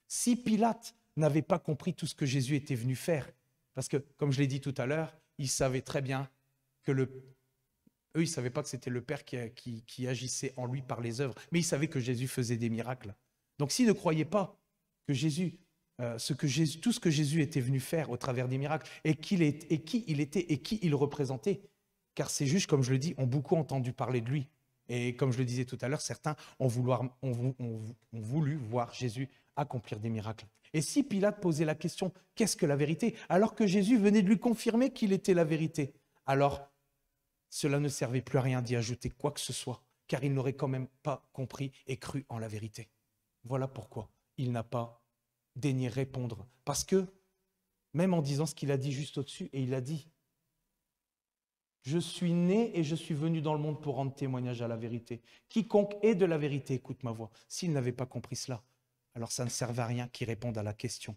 Si Pilate n'avait pas compris tout ce que Jésus était venu faire, parce que, comme je l'ai dit tout à l'heure, il savait très bien que eux, ils ne savaient pas que c'était le Père qui agissait en lui par les œuvres, mais ils savaient que Jésus faisait des miracles. Donc s'ils ne croyaient pas que tout ce que Jésus était venu faire au travers des miracles, et qui il était et qui il représentait, car ces juges, comme je le dis, ont beaucoup entendu parler de lui. Et comme je le disais tout à l'heure, certains ont voulu voir Jésus accomplir des miracles. Et si Pilate posait la question, qu'est-ce que la vérité? Alors que Jésus venait de lui confirmer qu'il était la vérité, alors cela ne servait plus à rien d'y ajouter quoi que ce soit, car il n'aurait quand même pas compris et cru en la vérité. Voilà pourquoi il n'a pas daigné répondre. Parce que, même en disant ce qu'il a dit juste au-dessus, et il a dit, je suis né et je suis venu dans le monde pour rendre témoignage à la vérité. Quiconque est de la vérité, écoute ma voix. S'il n'avait pas compris cela, alors ça ne servait à rien qu'il réponde à la question,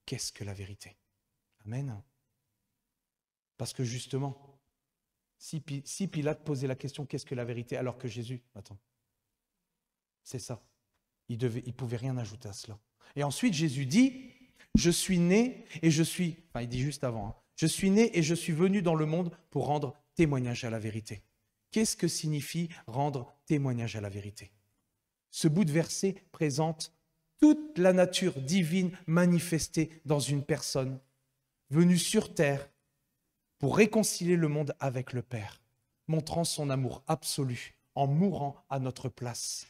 qu'est-ce que la vérité? Amen. Parce que justement, si Pilate posait la question, qu'est-ce que la vérité? Alors que Jésus, c'est ça. Il ne pouvait rien ajouter à cela. Et ensuite, Jésus dit, je suis né et je suis, il dit juste avant, je suis né et je suis venu dans le monde pour rendre témoignage à la vérité. Qu'est-ce que signifie rendre témoignage à la vérité? Ce bout de verset présente toute la nature divine manifestée dans une personne venue sur terre pour réconcilier le monde avec le Père, montrant son amour absolu en mourant à notre place,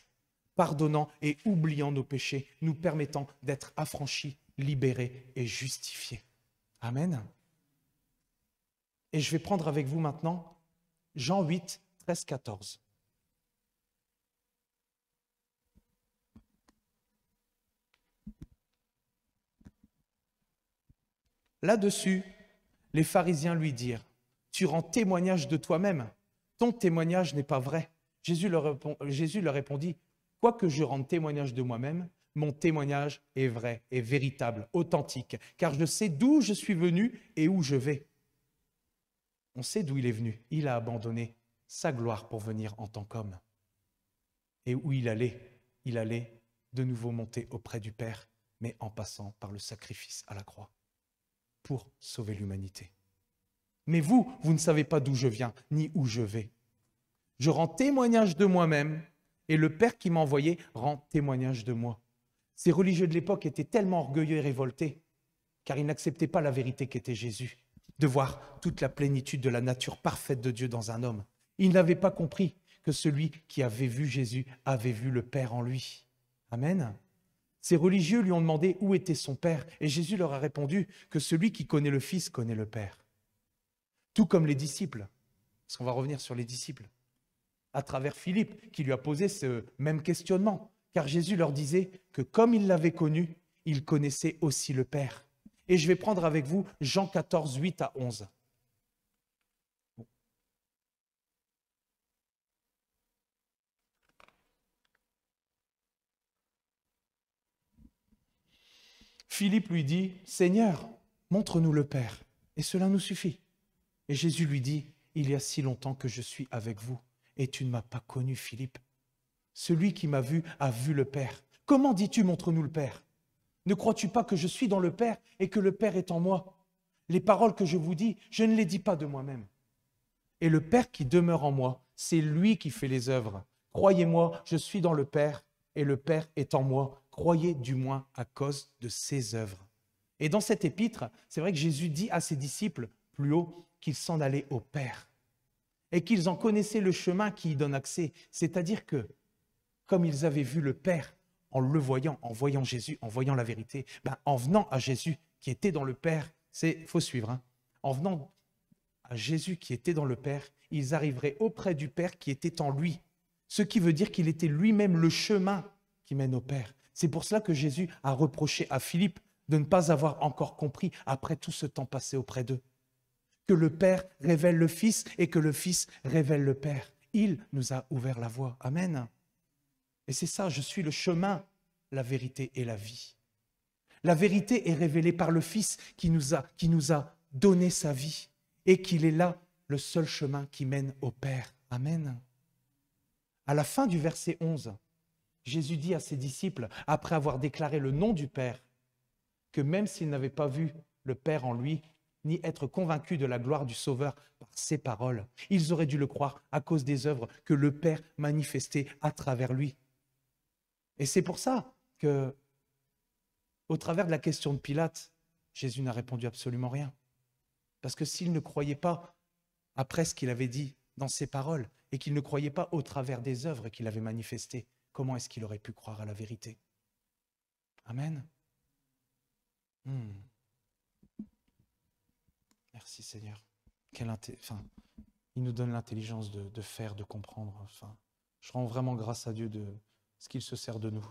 pardonnant et oubliant nos péchés, nous permettant d'être affranchis, libérés et justifiés. Amen. Et je vais prendre avec vous maintenant Jean 8, 13, 14. Là-dessus, les pharisiens lui dirent, « Tu rends témoignage de toi-même, ton témoignage n'est pas vrai. » Jésus leur répondit, « Quoique je rende témoignage de moi-même, mon témoignage est vrai, est véritable, authentique, car je sais d'où je suis venu et où je vais. » On sait d'où il est venu. Il a abandonné sa gloire pour venir en tant qu'homme. Et où il allait de nouveau monter auprès du Père, mais en passant par le sacrifice à la croix, pour sauver l'humanité. Mais vous ne savez pas d'où je viens, ni où je vais. Je rends témoignage de moi-même, et le Père qui m'a envoyé rend témoignage de moi. Ces religieux de l'époque étaient tellement orgueilleux et révoltés, car ils n'acceptaient pas la vérité qu'était Jésus, de voir toute la plénitude de la nature parfaite de Dieu dans un homme. Ils n'avaient pas compris que celui qui avait vu Jésus avait vu le Père en lui. Amen. Ces religieux lui ont demandé où était son Père, et Jésus leur a répondu que celui qui connaît le Fils connaît le Père. Tout comme les disciples, parce qu'on va revenir sur les disciples. à travers Philippe, qui lui a posé ce même questionnement. Car Jésus leur disait que comme il l'avait connu, il connaissait aussi le Père. Et je vais prendre avec vous Jean 14, 8 à 11. Philippe lui dit, « Seigneur, montre-nous le Père, et cela nous suffit. » Et Jésus lui dit, « Il y a si longtemps que je suis avec vous, et tu ne m'as pas connu, Philippe. Celui qui m'a vu a vu le Père. Comment dis-tu, montre-nous le Père? Ne crois-tu pas que je suis dans le Père et que le Père est en moi? Les paroles que je vous dis, je ne les dis pas de moi-même. Et le Père qui demeure en moi, c'est lui qui fait les œuvres. Croyez-moi, je suis dans le Père et le Père est en moi. Croyez du moins à cause de ses œuvres. » Et dans cet épître, c'est vrai que Jésus dit à ses disciples plus haut qu'ils s'en allaient au Père et qu'ils en connaissaient le chemin qui y donne accès. C'est-à-dire que, comme ils avaient vu le Père en le voyant, en voyant Jésus, en voyant la vérité, en venant à Jésus qui était dans le Père, il faut suivre, en venant à Jésus qui était dans le Père, ils arriveraient auprès du Père qui était en lui. Ce qui veut dire qu'il était lui-même le chemin qui mène au Père. C'est pour cela que Jésus a reproché à Philippe de ne pas avoir encore compris, après tout ce temps passé auprès d'eux, que le Père révèle le Fils et que le Fils révèle le Père. Il nous a ouvert la voie. Amen. Et c'est ça, je suis le chemin, la vérité et la vie. La vérité est révélée par le Fils qui nous a donné sa vie et qu'il est là, le seul chemin qui mène au Père. Amen. À la fin du verset 11, Jésus dit à ses disciples, après avoir déclaré le nom du Père, que même s'ils n'avaient pas vu le Père en lui, ni être convaincus de la gloire du Sauveur par ses paroles, ils auraient dû le croire à cause des œuvres que le Père manifestait à travers lui. Et c'est pour ça que, au travers de la question de Pilate, Jésus n'a répondu absolument rien. Parce que s'il ne croyait pas après ce qu'il avait dit dans ses paroles et qu'il ne croyait pas au travers des œuvres qu'il avait manifestées, comment est-ce qu'il aurait pu croire à la vérité? Amen. Merci Seigneur. Il nous donne l'intelligence de faire, de comprendre. Je rends vraiment grâce à Dieu de ce qu'il se sert de nous.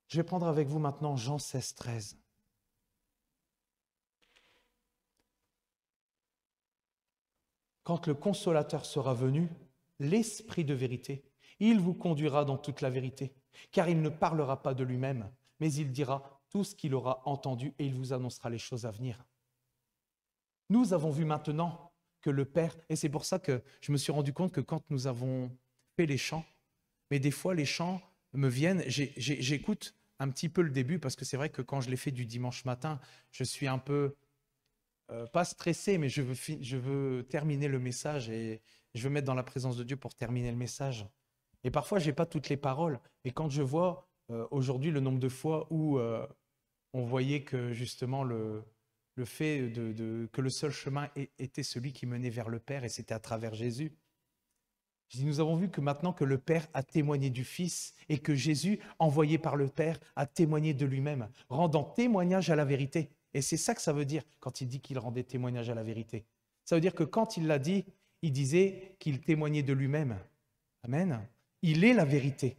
Je vais prendre avec vous maintenant Jean 16, 13. Quand le Consolateur sera venu, l'Esprit de vérité, il vous conduira dans toute la vérité, car il ne parlera pas de lui-même, mais il dira tout ce qu'il aura entendu et il vous annoncera les choses à venir. Nous avons vu maintenant que le Père, et c'est pour ça que je me suis rendu compte que quand nous avons fait les chants, mais des fois les chants me viennent, j'écoute un petit peu le début, parce que c'est vrai que quand je l'ai fait du dimanche matin, je suis un peu, pas stressé, mais je veux terminer le message et je veux mettre dans la présence de Dieu pour terminer le message. Et parfois, je n'ai pas toutes les paroles. Et quand je vois aujourd'hui le nombre de fois où on voyait que justement le fait que le seul chemin était celui qui menait vers le Père et c'était à travers Jésus. Je dis, nous avons vu que maintenant que le Père a témoigné du Fils et que Jésus, envoyé par le Père, a témoigné de lui-même, rendant témoignage à la vérité. Et c'est ça que ça veut dire quand il dit qu'il rendait témoignage à la vérité. Ça veut dire que quand il l'a dit, il disait qu'il témoignait de lui-même. Amen. Il est la vérité,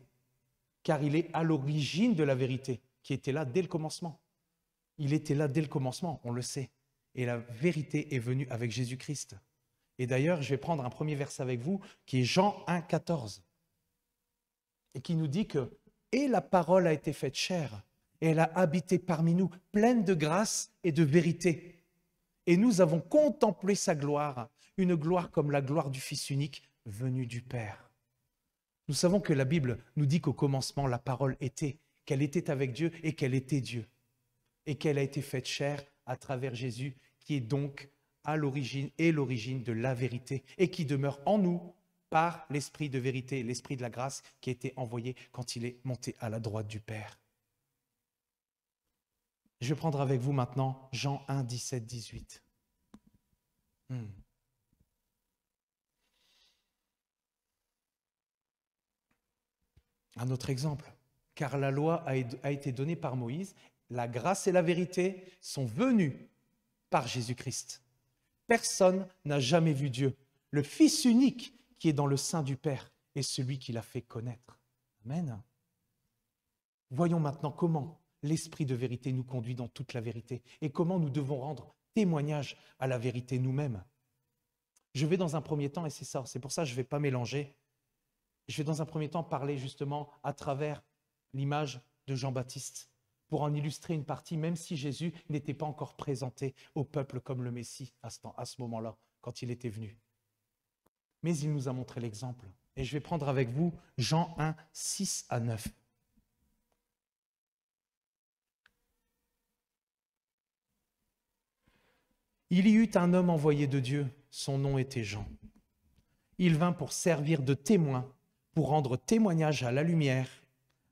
car il est à l'origine de la vérité, qui était là dès le commencement. Il était là dès le commencement, on le sait. Et la vérité est venue avec Jésus-Christ. Et d'ailleurs, je vais prendre un premier verset avec vous, qui est Jean 1, 14, et qui nous dit que « Et la parole a été faite chair, et elle a habité parmi nous, pleine de grâce et de vérité. Et nous avons contemplé sa gloire, une gloire comme la gloire du Fils unique, venu du Père. » Nous savons que la Bible nous dit qu'au commencement, la parole était, qu'elle était avec Dieu et qu'elle était Dieu. Et qu'elle a été faite chair à travers Jésus, qui est donc à l'origine et l'origine de la vérité et qui demeure en nous par l'Esprit de vérité, l'Esprit de la grâce qui a été envoyé quand il est monté à la droite du Père. Je vais prendre avec vous maintenant Jean 1, 17, 18. Un autre exemple, car la loi a été donnée par Moïse, la grâce et la vérité sont venues par Jésus-Christ. Personne n'a jamais vu Dieu. Le Fils unique qui est dans le sein du Père et celui qui l'a fait connaître. Amen. Voyons maintenant comment l'Esprit de vérité nous conduit dans toute la vérité et comment nous devons rendre témoignage à la vérité nous-mêmes. Je vais dans un premier temps, et c'est pour ça que je ne vais pas mélanger, je vais dans un premier temps parler justement à travers l'image de Jean-Baptiste pour en illustrer une partie, même si Jésus n'était pas encore présenté au peuple comme le Messie à ce moment-là, quand il était venu. Mais il nous a montré l'exemple. Et je vais prendre avec vous Jean 1, 6 à 9. Il y eut un homme envoyé de Dieu, son nom était Jean. Il vint pour servir de témoin, pour rendre témoignage à la lumière,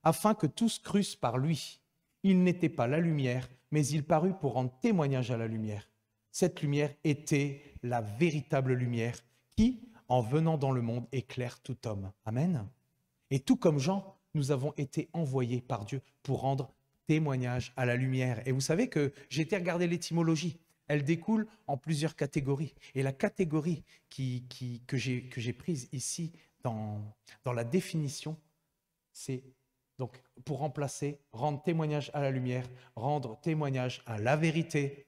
afin que tous crussent par lui. Il n'était pas la lumière, mais il parut pour rendre témoignage à la lumière. Cette lumière était la véritable lumière qui, en venant dans le monde, éclaire tout homme. Amen. Et tout comme Jean, nous avons été envoyés par Dieu pour rendre témoignage à la lumière. Et vous savez que j'ai été regarder l'étymologie. Elle découle en plusieurs catégories. Et la catégorie que j'ai prise ici dans la définition, c'est donc pour remplacer, rendre témoignage à la lumière, rendre témoignage à la vérité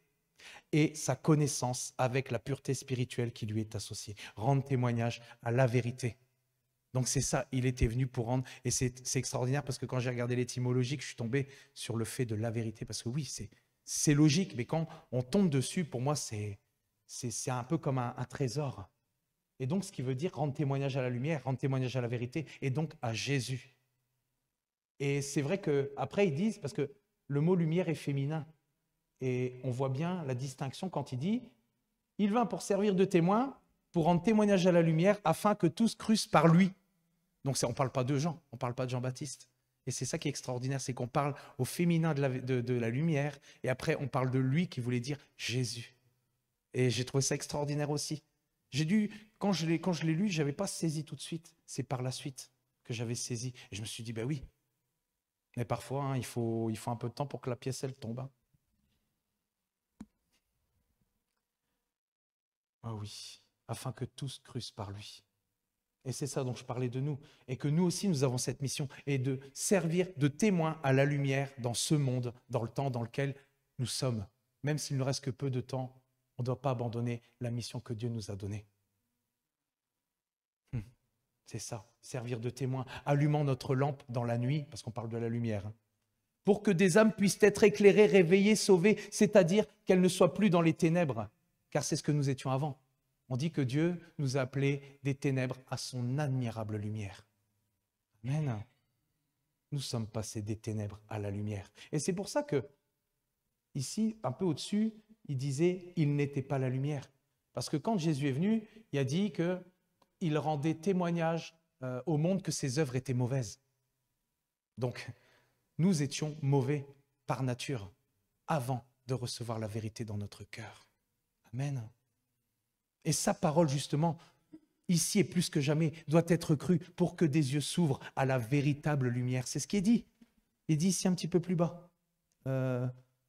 et sa connaissance avec la pureté spirituelle qui lui est associée. Rendre témoignage à la vérité. Donc c'est ça, il était venu pour rendre, et c'est extraordinaire parce que quand j'ai regardé l'étymologie, je suis tombé sur le fait de la vérité, parce que oui, c'est logique, mais quand on tombe dessus, pour moi, c'est un peu comme un trésor. Et donc, ce qui veut dire rendre témoignage à la lumière, rendre témoignage à la vérité, et donc à Jésus. Et c'est vrai qu'après, ils disent, parce que le mot lumière est féminin, et on voit bien la distinction quand il dit « Il vint pour servir de témoin, pour rendre témoignage à la lumière, afin que tous crussent par lui. » Donc, on ne parle pas de Jean, on ne parle pas de Jean-Baptiste. Et c'est ça qui est extraordinaire, c'est qu'on parle au féminin de la lumière, et après on parle de lui qui voulait dire Jésus. Et j'ai trouvé ça extraordinaire aussi. Quand je l'ai lu, je n'avais pas saisi tout de suite. C'est par la suite que j'avais saisi. Et je me suis dit, ben oui. Mais parfois, hein, il faut un peu de temps pour que la pièce, elle tombe. Hein. Ah oui, afin que tous crussent par lui. Et c'est ça dont je parlais de nous. Et que nous aussi, nous avons cette mission. Et de servir de témoin à la lumière dans ce monde, dans le temps dans lequel nous sommes. Même s'il ne reste que peu de temps, on ne doit pas abandonner la mission que Dieu nous a donnée. C'est ça, servir de témoin, allumant notre lampe dans la nuit, parce qu'on parle de la lumière, hein, pour que des âmes puissent être éclairées, réveillées, sauvées, c'est-à-dire qu'elles ne soient plus dans les ténèbres, car c'est ce que nous étions avant. On dit que Dieu nous a appelés des ténèbres à son admirable lumière. Amen. Nous sommes passés des ténèbres à la lumière. Et c'est pour ça que, ici, un peu au-dessus, il disait « il n'était pas la lumière ». Parce que quand Jésus est venu, il a dit qu'il rendait témoignage au monde que ses œuvres étaient mauvaises. Donc, nous étions mauvais par nature, avant de recevoir la vérité dans notre cœur. Amen. Et sa parole, justement, ici et plus que jamais, doit être crue pour que des yeux s'ouvrent à la véritable lumière. C'est ce qui est dit. Il dit ici un petit peu plus bas.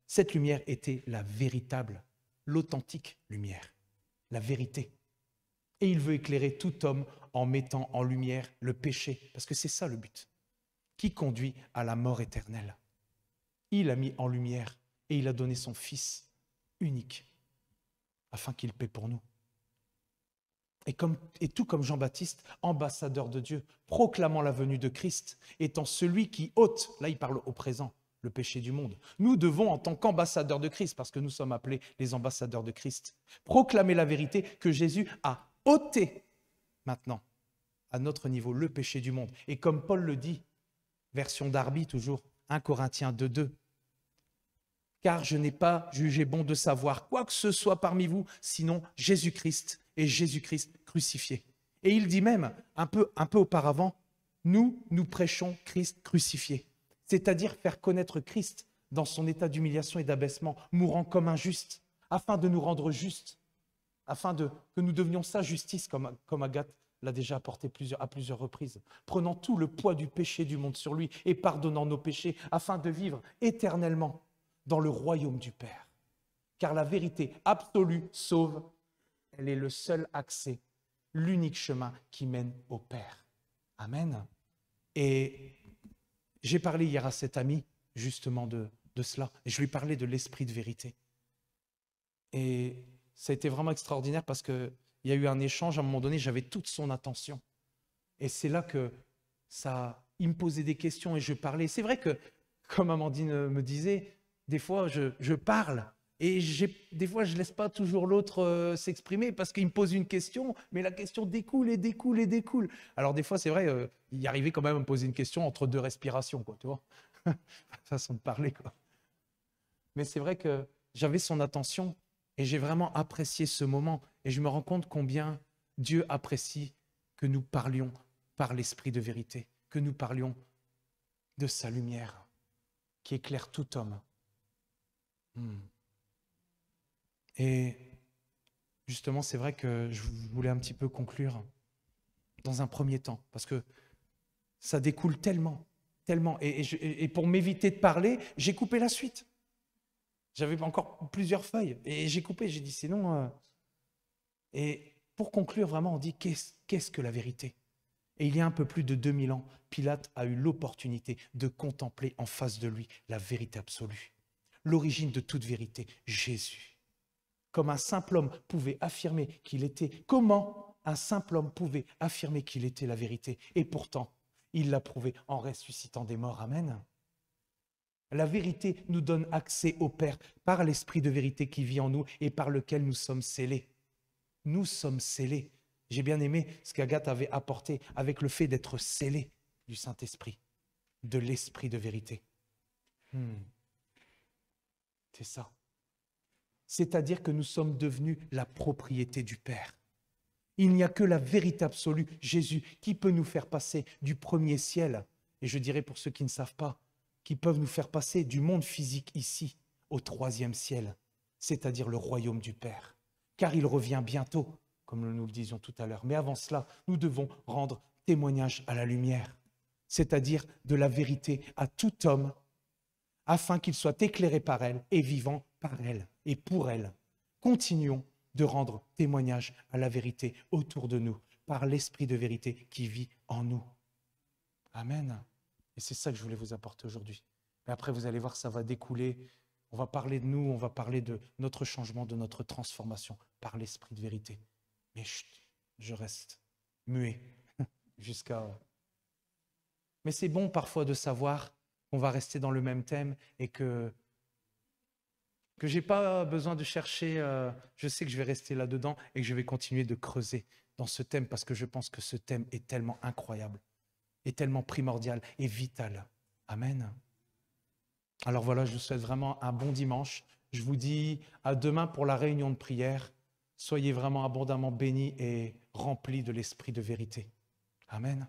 Cette lumière était la véritable, l'authentique lumière, la vérité. Et il veut éclairer tout homme en mettant en lumière le péché, parce que c'est ça le but, qui conduit à la mort éternelle. Il a mis en lumière et il a donné son Fils unique, afin qu'il paie pour nous. Et tout comme Jean-Baptiste, ambassadeur de Dieu, proclamant la venue de Christ, étant celui qui ôte, là il parle au présent, le péché du monde. Nous devons, en tant qu'ambassadeurs de Christ, parce que nous sommes appelés les ambassadeurs de Christ, proclamer la vérité que Jésus a ôté maintenant, à notre niveau, le péché du monde. Et comme Paul le dit, version Darby toujours, 1 Corinthiens 2,2, car je n'ai pas jugé bon de savoir quoi que ce soit parmi vous, sinon Jésus-Christ et Jésus-Christ crucifié. Et il dit même, un peu auparavant, nous prêchons Christ crucifié. C'est-à-dire faire connaître Christ dans son état d'humiliation et d'abaissement, mourant comme un juste, afin de nous rendre justes, afin que nous devenions sa justice, comme Agathe l'a déjà apporté à plusieurs reprises, prenant tout le poids du péché du monde sur lui et pardonnant nos péchés, afin de vivre éternellement dans le royaume du Père. Car la vérité absolue sauve, elle est le seul accès l'unique chemin qui mène au Père. Amen. Et j'ai parlé hier à cet ami, justement, de cela. Et je lui parlais de l'esprit de vérité. Et ça a été vraiment extraordinaire parce qu'il y a eu un échange. À un moment donné, j'avais toute son attention. Et c'est là que il me posait des questions et je parlais. C'est vrai que, comme Amandine me disait, des fois, je parle. Et des fois, je ne laisse pas toujours l'autre s'exprimer parce qu'il me pose une question, mais la question découle et découle et découle. Alors des fois, c'est vrai, il arrivait quand même à me poser une question entre deux respirations, quoi, tu vois. Façon de parler, quoi. Mais c'est vrai que j'avais son attention et j'ai vraiment apprécié ce moment. Et je me rends compte combien Dieu apprécie que nous parlions par l'esprit de vérité, que nous parlions de sa lumière qui éclaire tout homme. Et justement, c'est vrai que je voulais un petit peu conclure dans un premier temps, parce que ça découle tellement, tellement. Et pour m'éviter de parler, j'ai coupé la suite. J'avais encore plusieurs feuilles, et j'ai coupé, j'ai dit sinon... Et pour conclure, vraiment, on dit qu'est-ce que la vérité? Et il y a un peu plus de 2000 ans, Pilate a eu l'opportunité de contempler en face de lui la vérité absolue. L'origine de toute vérité, Jésus. Comme un simple homme pouvait affirmer qu'il était, comment un simple homme pouvait affirmer qu'il était la vérité? Et pourtant, il l'a prouvé en ressuscitant des morts. Amen. La vérité nous donne accès au Père par l'esprit de vérité qui vit en nous et par lequel nous sommes scellés. Nous sommes scellés. J'ai bien aimé ce qu'Agathe avait apporté avec le fait d'être scellé du Saint-Esprit, de l'esprit de vérité. C'est ça. C'est-à-dire que nous sommes devenus la propriété du Père. Il n'y a que la vérité absolue, Jésus, qui peut nous faire passer du premier ciel, et je dirais pour ceux qui ne savent pas, qui peuvent nous faire passer du monde physique ici au troisième ciel, c'est-à-dire le royaume du Père. Car il revient bientôt, comme nous le disions tout à l'heure. Mais avant cela, nous devons rendre témoignage à la lumière, c'est-à-dire de la vérité à tout homme, afin qu'il soit éclairé par elle et vivant par elle et pour elle. Continuons de rendre témoignage à la vérité autour de nous, par l'esprit de vérité qui vit en nous. Amen. Et c'est ça que je voulais vous apporter aujourd'hui. Mais après, vous allez voir, ça va découler. On va parler de nous, on va parler de notre changement, de notre transformation par l'esprit de vérité. Mais chut, je reste muet jusqu'à... Mais c'est bon parfois de savoir qu'on va rester dans le même thème et que je n'ai pas besoin de chercher, je sais que je vais rester là-dedans et que je vais continuer de creuser dans ce thème parce que je pense que ce thème est tellement incroyable, est tellement primordial et vital. Amen. Alors voilà, je vous souhaite vraiment un bon dimanche. Je vous dis à demain pour la réunion de prière. Soyez vraiment abondamment bénis et remplis de l'esprit de vérité. Amen.